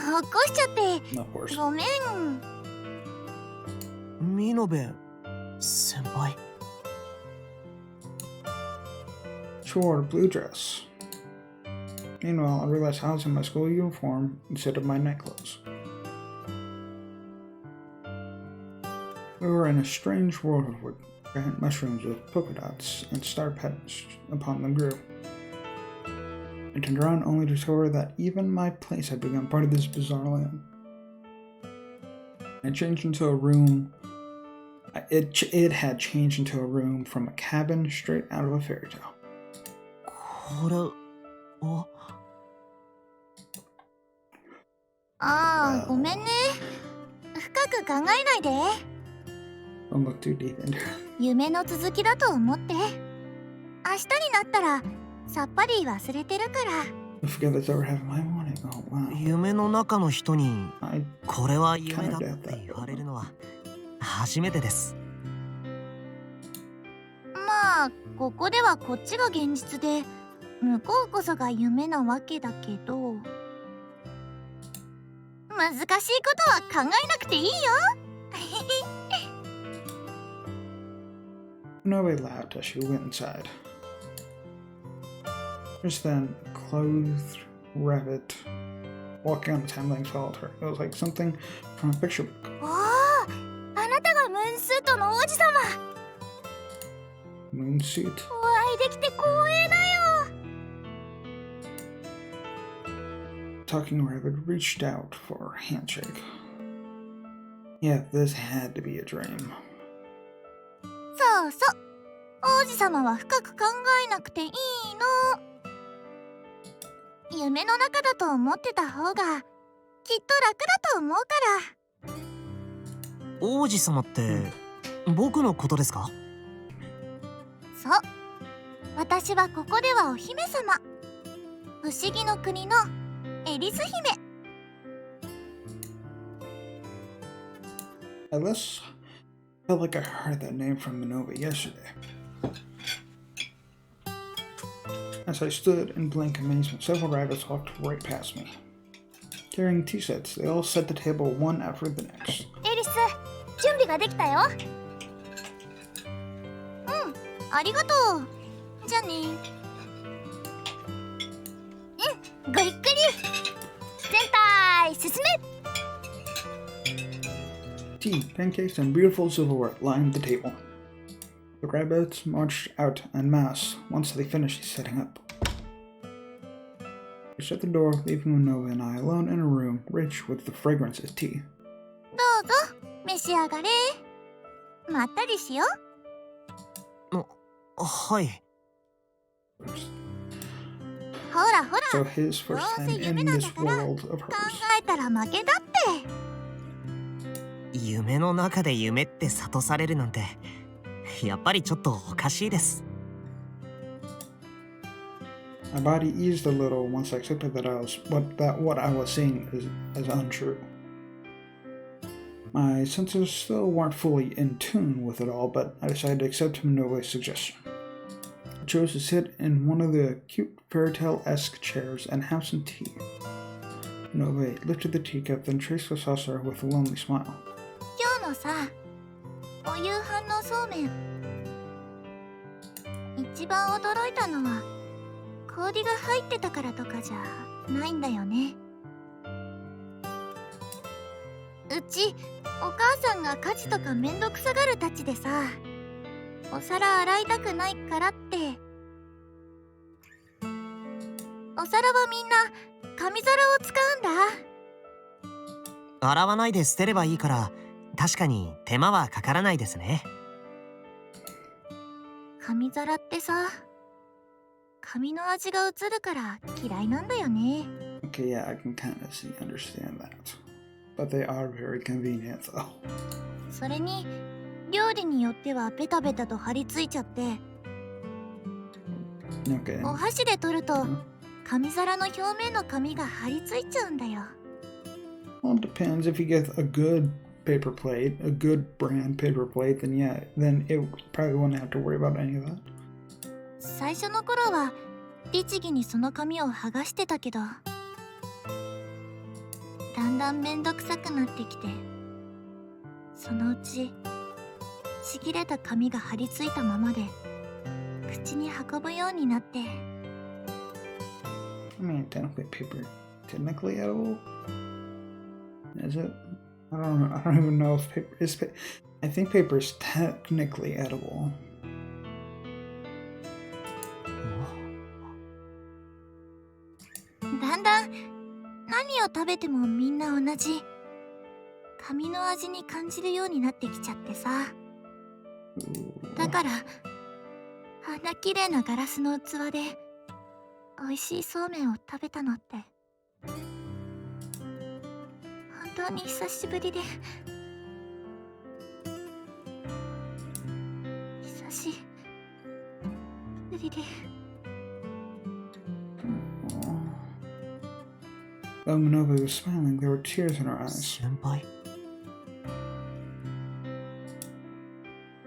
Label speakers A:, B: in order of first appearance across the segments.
A: 起こしちゃって
B: Of course.
A: ごめん。
C: ミノベ先輩。
B: She wore a blue dress. Meanwhile, I realized I was in my school uniform instead of my night clothes. We were in a strange world where giant mushrooms with polka dots and star patterns upon them grew. I turned around only to discover that even my place had become part of this bizarre land. I changed into a room. It had changed into a room from a cabin straight out of a fairy tale.
C: これは。
A: ああ、ごめんね。深く考えないで。
B: Don't look too deep into it.
A: 夢の続きだと思って。明日になったらさっぱり忘れてるから。
B: I forget that's ever happened my morning. Oh wow.
C: 夢の中の人に
B: I
C: これは夢だって言われるのは初めてです。
A: まあここではこっちが現実で向こうこそが夢なわけだけど、難しいことは考えなくていいよ。
B: Minobe laughed as she went inside. Just then, a clothed rabbit walking on its hind legs followed her. It was like something from a picture book.
A: おお、あなたがムーンスートの王子様。
B: Moon suit.
A: お会いできて光栄だよ。
B: Talking rabbit reached out for a handshake. Yeah, this had to be a dream.
A: そうそう、王子様は深く考えなくていいの。夢の中だと思ってた方がきっと楽だと思うから。
C: 王子様って僕のことですか？
A: そう、私はここではお姫様、不思議の国のエリス姫。
B: Alice? Felt like I heard that name from Minobe yesterday. As I stood in blank amazement, several rabbits walked right past me. Carrying tea sets, they all set the table one after the next.
A: エリス、準備ができたよ。うん、ありがとう。じゃあね。うん、ごゆっくり。全体進め。
B: Tea, pancakes, and beautiful silverware lined the table. The rabbits marched out en masse once they finished setting up. We shut the door, leaving Minobe and I alone in a room rich with the fragrance of tea.
A: どうぞ召し上がれ。まったりしよう。
C: はい。
A: ほらほら、
B: So his first time in this world of
A: 考
B: hers.
A: えたら負けだって。
C: 夢の中で夢って諭されるなんてやっぱりちょっとおかしいです。
B: My body eased a little once I accepted that what I was seeing is untrue. My senses still weren't fully in tune with it all, but I decided to accept Minobe's suggestion. I chose to sit in one of the cute fairy tale-esque chairs and have some tea. Minobe lifted the teacup, then traced the saucer with a lonely smile.
A: 今日のさ、お夕飯のそうめん、一番驚いたのは氷が入ってたからとかじゃないんだよね。うちお母さんが家事とかめんどくさがるたちでさ、お皿洗いたくないからって、お皿はみんな紙皿を使うんだ。
C: 洗わないで捨てればいいから確かに手間はかからないですね。
A: 紙皿ってさ、紙の味が移るから嫌いなんだよね。
B: Okay, yeah, I can kind of understand that. But they are very convenient, though.
A: それに料理によってはベタベタと張り付いちゃって、
B: Okay.
A: お箸で取ると紙皿の表面の紙が張り付いちゃうんだよ。
B: Well, it depends. If you get a good paper plate, a good brand paper plate, then yeah, then it probably won't have to worry about any of that.
A: 最初の頃は律儀にその紙を剥がしてたけど、だだんだんめんどくさくなってきて、そのうちちぎれた紙が貼り付いたままで口に運ぶようになって。
B: I mean, technically paper, technically edible? Is it? I don't know. I don't even know if paper is. I think paper is technically edible.
A: だんだん何を食べてもみんな同じ紙の味に感じるようになってきちゃってさ。だからあんな綺麗なガラスの器で美味しいそうめんを食べたのって本当に久しぶりで、久しぶりで。
B: While Minobe was smiling, there were tears in her eyes.
C: 先輩。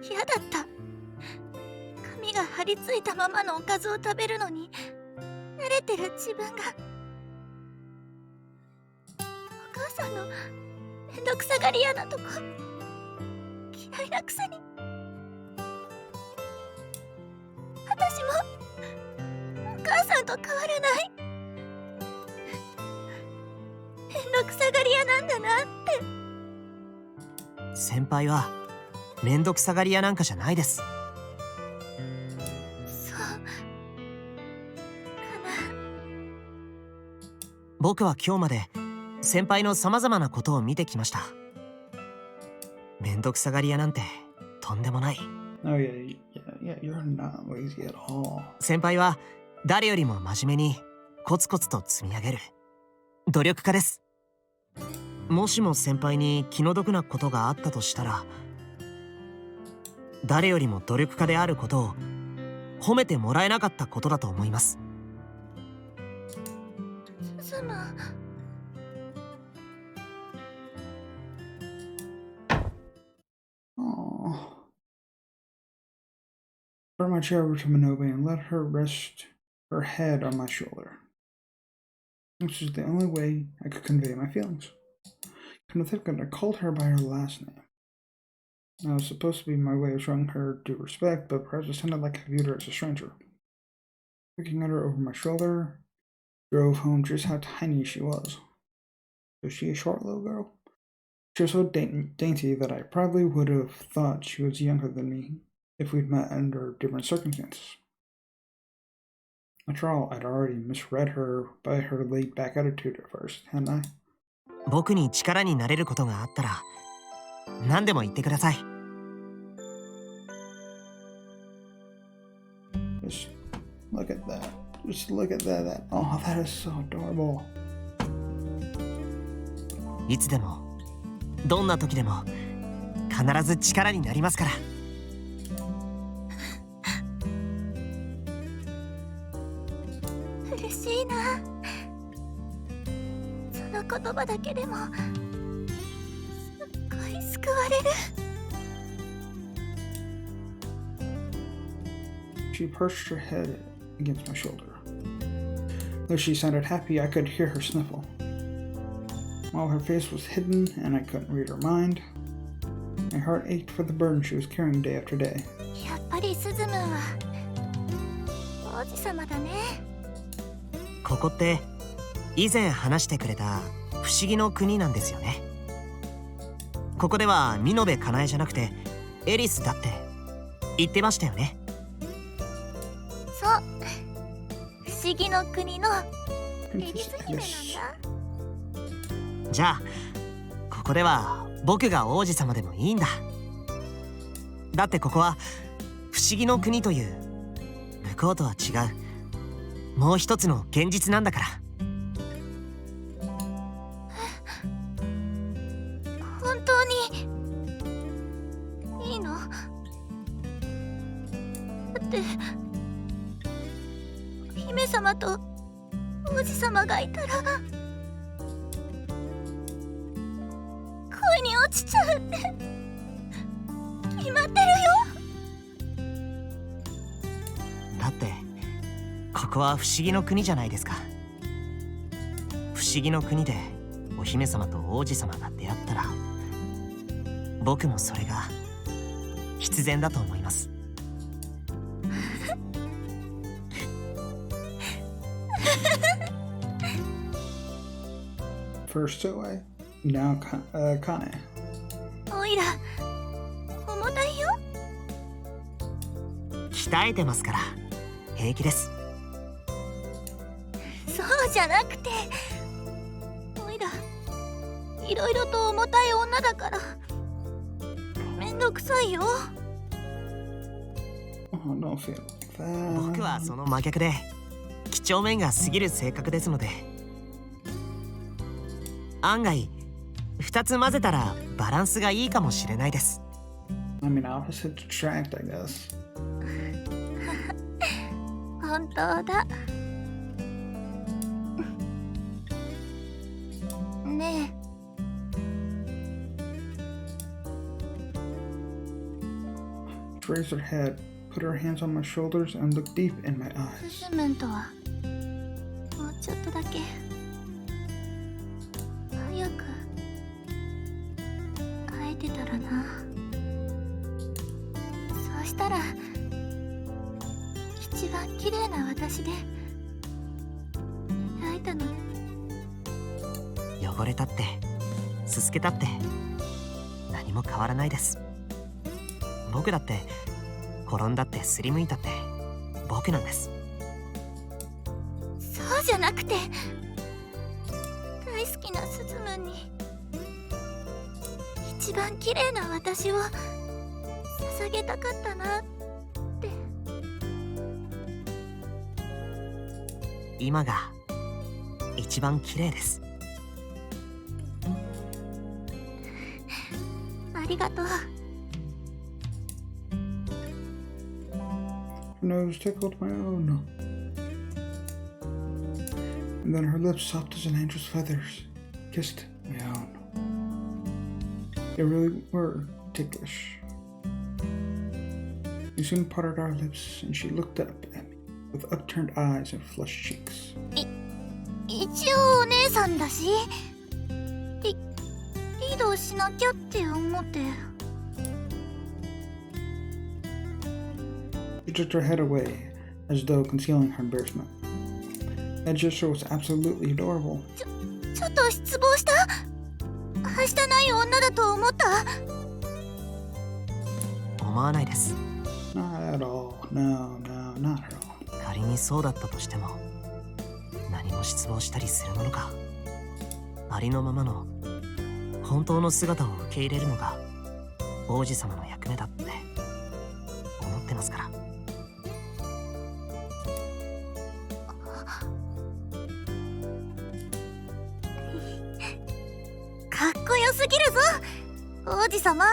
A: 嫌だった。紙が貼り付いたままのおかずを食べるのに慣れてる自分が。お母さんのめんどくさがり屋なとこ嫌いなくせに。私もお母さんと変わらない。めんどくさがり屋なんだなって。
C: 先輩はめんどくさがり屋なんかじゃないです。
A: そうかな。
C: 僕は今日まで先輩のさまざまなことを見てきました。めんどくさがり屋なんてとんでもない。
B: Oh yeah, you're not lazy at all.
C: 先輩は誰よりも真面目にコツコツと積み上げる努力家です。もしも先輩に気の毒なことがあったとしたら、誰よりも努力家であることを褒めてもらえなかったことだと思います。
A: すまん。
B: Aww. I brought my chair over to Minobe and let her rest her head on my shoulder. This was the only way I could convey my feelings. Come to think of it, I called her by her last name. Now, it was supposed to be my way of showing her due respect, but perhaps it sounded like I viewed her as a stranger. Looking at her over my shoulder drove home just how tiny she was. Was she a short little girl? She was so dainty that I probably would have thought she was younger than me if we'd met under different circumstances. After all, I'd already misread her by her laid-back attitude at first, hadn't I?
C: 僕に力になれることがあったら何でも言ってください。
B: Just look at that. Just look at that. Oh, that is so adorable.
C: いつでもどんな時でも必ず力になりますから。
A: 嬉しいな。その言葉だけでもすっごい救われる。
B: She perched her head against my shoulder. Though she sounded happy, I could hear her sniffle. While her face was hidden and I couldn't read her mind, my heart ached for the burden she was carrying day after day.
A: やっぱりスズムンは王子様だね。
C: ここって以前話してくれた不思議の国なんですよね。ここではミノベカナエじゃなくてエリスだって言ってましたよね。
A: そう、不思議の国のエリス姫なんだ。
C: じゃあここでは僕が王子様でもいいんだ。だってここは不思議の国という向こうとは違うもう一つの現実なんだから。
A: 本当にいいの？だって姫様と王子様がいたら恋に落ちちゃうって決まってるよ。
C: だってここは不思議の国じゃないですか。不思議の国でお姫様と王子様が出会ったら、僕もそれが必然だと思います。
B: First Zoe, now Kane.
A: おいら重たいよ。
C: 鍛えてますから平気です。
A: そうじゃなくて、おいらいろいろと重たい女だからめんどくさいよ。
B: Oh, don't feel like that.
C: 僕はその真逆で几帳面が過ぎる性格ですので、案外2つ混ぜたらバランスがいいかもしれないです。
B: I mean, opposite attract, I guess.
A: 本当だ。ねえ、
B: She raised her head, put her hands on my shoulders, and looked deep in my eyes.
A: スメントはもうちょっとだけ早く会えてたらな。そうしたら一番綺麗な私で会えたの。
C: 汚れたってすすけたって何も変わらないです。僕だって転んだってすりむいたって僕なんです。
A: そうじゃなくて、大好きなスズムンに一番綺麗な私を捧げたかったなって。
C: 今が一番綺麗です。
A: ありがとう。
B: Her nose tickled my own. And then her lips, soft as an angel's feathers, kissed my own. They really were ticklish. We soon parted our lips, and she looked up at me with upturned eyes and flushed cheeks.
A: 一応お姉さんだし、リードしなきゃって思って。
B: She took her head away, as though concealing her embarrassment. That gesture was absolutely adorable.
A: ちょっと失望した。はしたない女だと思った。
C: 思わないです。
B: Not at all. No, no, not at all.
C: 仮にそうだったとしても何も失望したりするものか。ありのままの本当の姿を受け入れるのが王子様の役目だって思ってますから。
A: かっこよすぎるぞ王子様。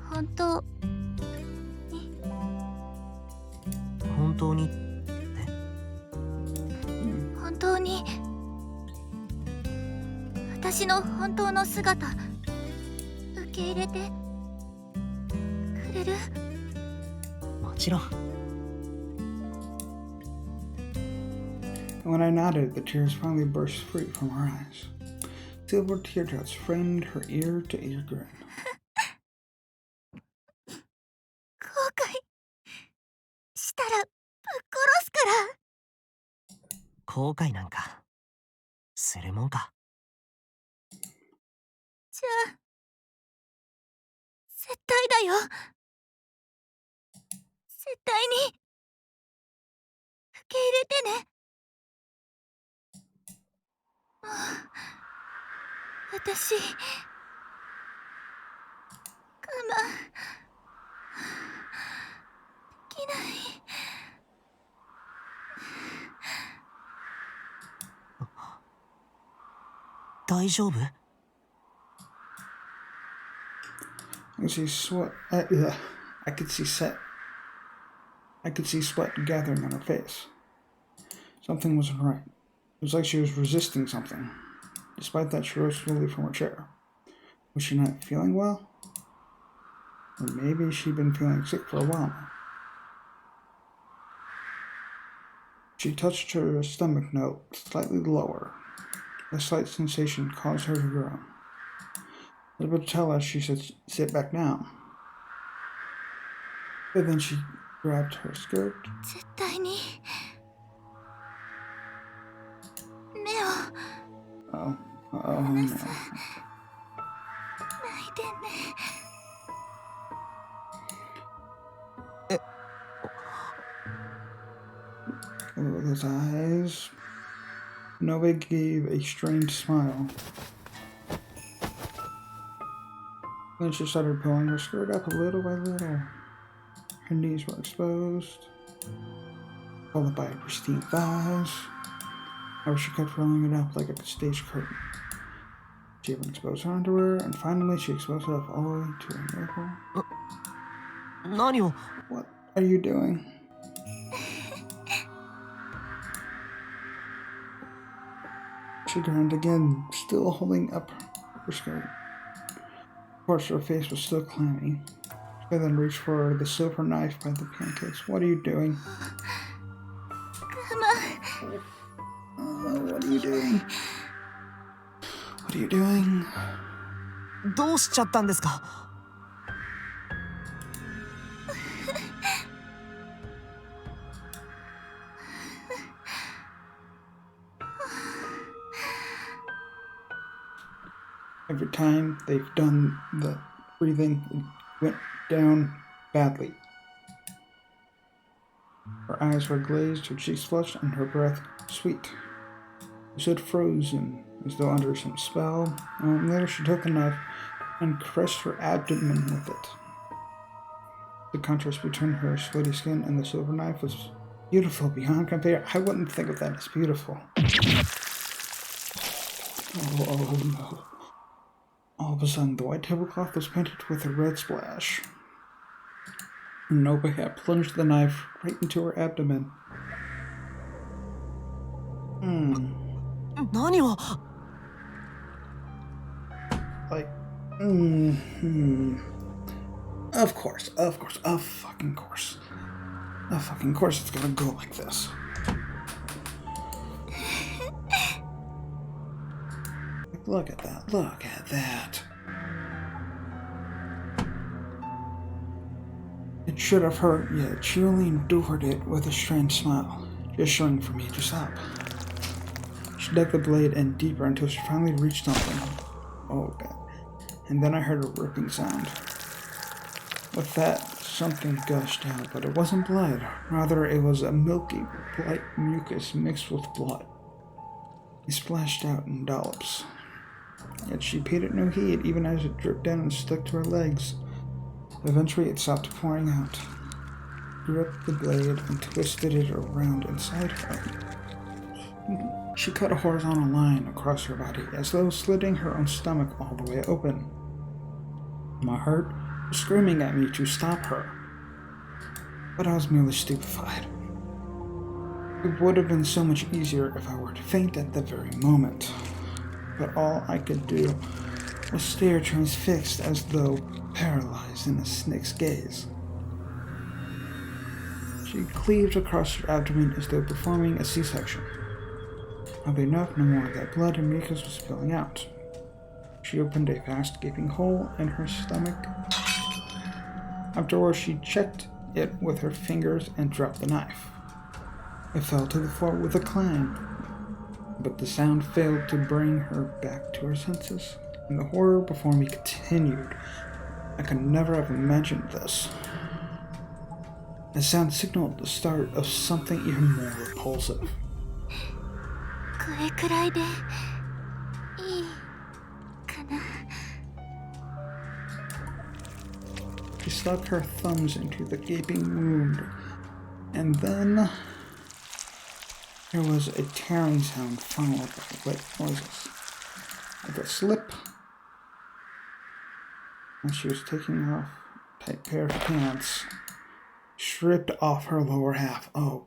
A: 本当
C: 本当に
A: 本当に私の本当の姿受け入れてくれる？
C: もちろん。
B: And when I nodded, the tears finally burst free from her eyes. Silver teardrops framed her ear-to-ear grin.
A: 後悔したらぶっ殺すから。
C: 後悔なんかするもんか。
A: じゃあ絶対だよ。絶対に受け入れてね。もう私我慢できない。
C: 大丈夫？
B: I could see sweat. I could see sweat gathering on her face. Something wasn't right. It was like she was resisting something. Despite that, she rose slowly from her chair. Was she not feeling well? Or maybe she'd been feeling sick for a while now. She touched her stomach note slightly lower. A slight sensation caused her to groan. Able to tell us she should sit back down. But then she grabbed her skirt.
A: 絶対に目を
B: Oh,
A: 離
B: no.
A: さないでね。
B: With his eyes, Minobe gave a strained smile. Then she started pulling her skirt up little by little. Her knees were exposed, followed by her pristine thighs. However, she kept rolling it up like a stage curtain. She even exposed her underwear, and finally she exposed herself all the way to her nipple.
C: 何を
B: What are you doing? She groaned again, still holding up her skirt. Of course, her face was still clammy. She then reached for the silver knife by the pancakes. What are you doing? What are you doing? What are you doing?
C: どうしちゃったんですか
B: Every time they've done the breathing, it went down badly. Her eyes were glazed, her cheeks flushed, and her breath sweet. She stood frozen, as though under some spell. A moment later, she took a knife and crushed her abdomen with it. The contrast between her sweaty skin and the silver knife was beautiful beyond compare. I wouldn't think of that as beautiful. Oh no. All of a sudden, the white tablecloth was painted with a red splash. Minobe had plunged the knife right into her abdomen.
C: 何を
B: Like, Of course, of fucking course. Of fucking course it's gonna go like this. Look at that, look at that. It should have hurt, yet she only endured it with a strange smile, gesturing for me to stop. She dug the blade in deeper until she finally reached something. Oh god. And then I heard a ripping sound. With that, something gushed out, but it wasn't blood. Rather, it was a milky, white mucus mixed with blood. It splashed out in dollops. Yet she paid it no heed, even as it dripped down and stuck to her legs. Eventually, it stopped pouring out. She gripped the blade and twisted it around inside her. She cut a horizontal line across her body, as though slitting her own stomach all the way open. My heart was screaming at me to stop her, but I was merely stupefied. It would have been so much easier if I were to faint at the very moment, but all I could do was stare transfixed as though paralyzed in a snake's gaze. She cleaved across her abdomen as though performing a C-section. Oddly enough, no more of that blood and mucus was spilling out. She opened a vast gaping hole in her stomach. Afterwards, she checked it with her fingers and dropped the knife. It fell to the floor with a clang, but the sound failed to bring her back to her senses, and the horror before me continued. I could never have imagined this. The sound signaled the start of something even more repulsive.
A: これくらいでいいかな。
B: She stuck her thumbs into the gaping wound, and then there was a tearing sound followed by wet noises, like a slip. As she was taking off a tight pair of pants, stripped off her lower half. Oh,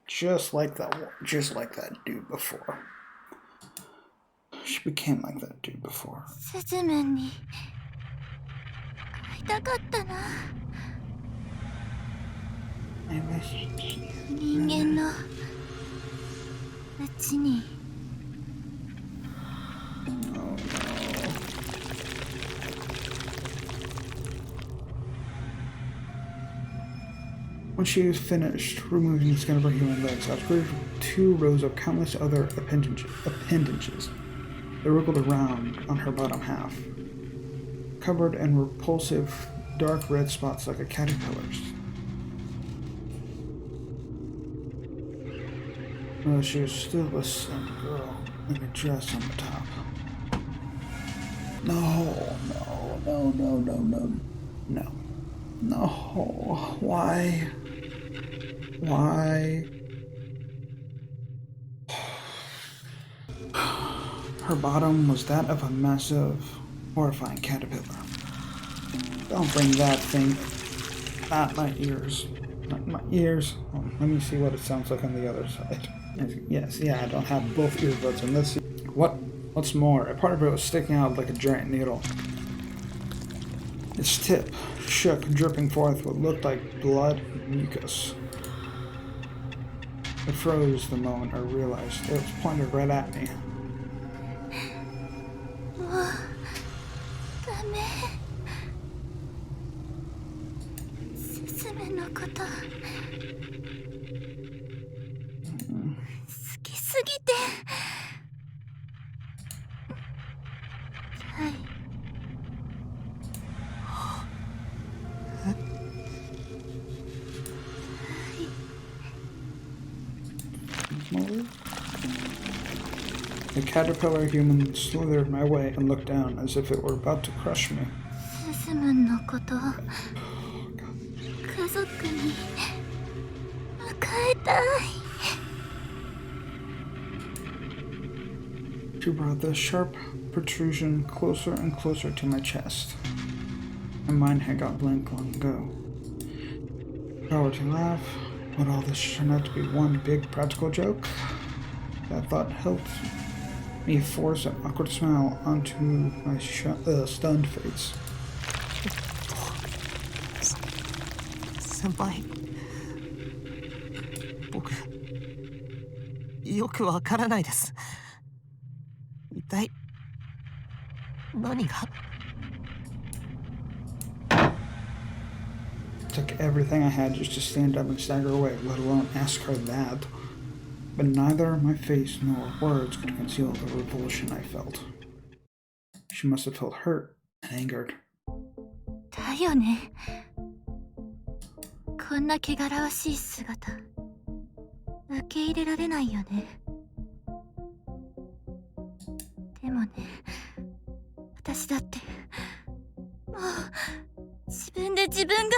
B: just like that dude before. She became like that dude before.
A: スズメンに会いたかったな。
B: I wish
A: 人間のうちに。
B: Oh no. When she was finished removing the skin of her human legs, I was greeted with 2 rows of countless other appendages. They wriggled around on her bottom half, covered in repulsive dark red spots like a caterpillar's. No, she was still a slim girl in a dress on the top. No. Why? Her bottom was that of a massive, horrifying caterpillar. Don't bring that thing at my ears. My ears. Oh, let me see what it sounds like on the other side. Yes, yeah, I don't have both earbuds in this. What's more, a part of it was sticking out like a giant needle. Its tip shook, dripping forth what looked like blood and mucus. I froze the moment I realized it was pointed right at me.
A: もうダメ。スズメのこと好きすぎて。はい。
B: The caterpillar human slithered my way and looked down as if it were about to crush me.
A: スズムのこと家族に迎えたい。
B: She brought the sharp protrusion closer and closer to my chest. My mind had gone blank long ago. If I were to laugh, would all this turn out to be one big practical joke? That thought helped me force an awkward smile onto my stunned face.
C: 先輩、僕よくわからないです。一体何が？
B: Took everything I had just to stand up and stagger away, let alone ask her that. But neither my face nor words could conceal the revulsion I felt. She must have felt hurt and angered.
A: だよね。こんな汚らわしい姿受け入れられないよね。でもね、私だってもう自分で自分が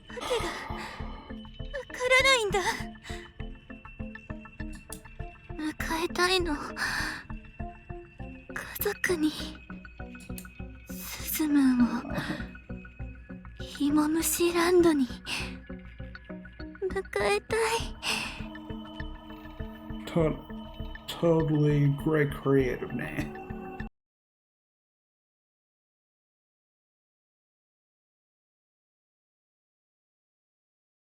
A: 訳がわからないんだ。迎えたいの、家族にスズムンを芋虫ランドに迎えたい。
B: Totally great creative name.